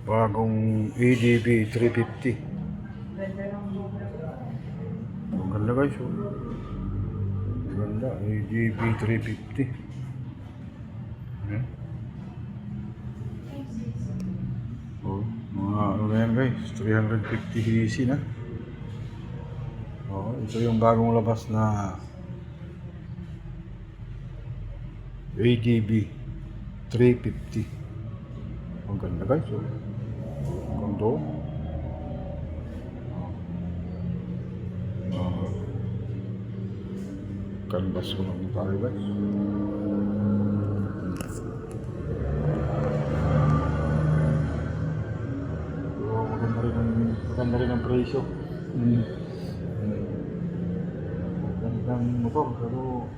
Bagong ADB 350. Ang ganda guys, oh. Ang ganda, ADB 350. Ayan. Oh, mga ano na yan guys, 350 cc na. Oh, ito yung bagong labas na ADB 350. Ang ganda guys, oh. Ang ganda. Canvas ko lang tayo guys. Oh, maganda rin ang presyo. Magandang motor, pero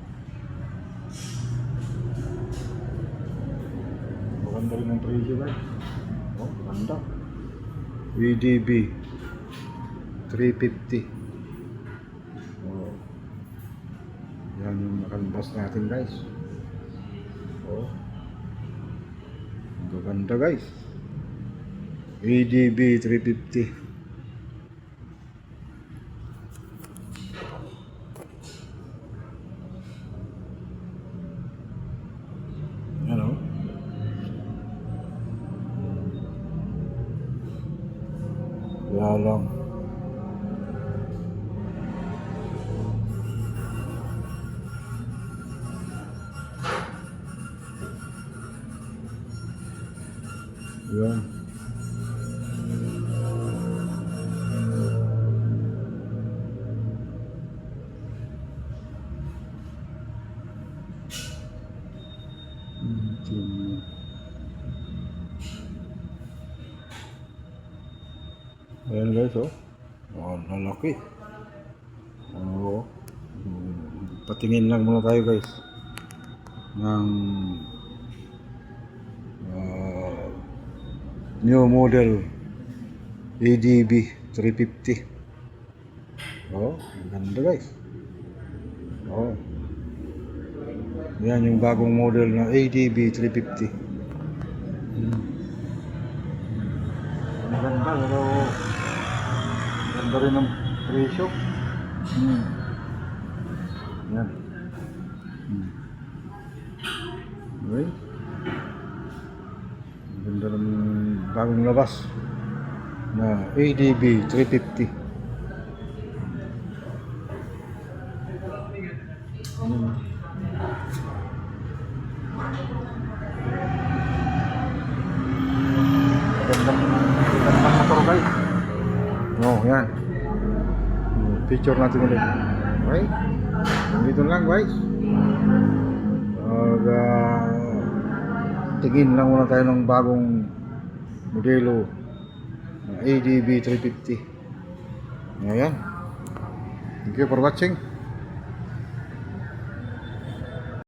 maganda rin ang presyo guys. Oh, maganda. ADB 350. Oh. Yan yung nakalabas natin guys. Oh. Maganda guys. ADB 350. Yan o. Kaya lang. Yan. Ayan guys, oh. Oh, lalaki. Oh. Patingin lang muna tayo guys ng new model ADB 350. Oh, ganda guys. Oh. Yan yung bagong model na ADB 350. Maganda, pero ganda rin ang presyo. Yan. Okay. Ganda ng bagong labas na ADB 350. Gandang motor guys. Oh, yan. Picture natin ulit. Okay. Dito lang guys. Tingin lang muna tayo ng bagong modelo ADB 350. Ayan. Thank you for watching.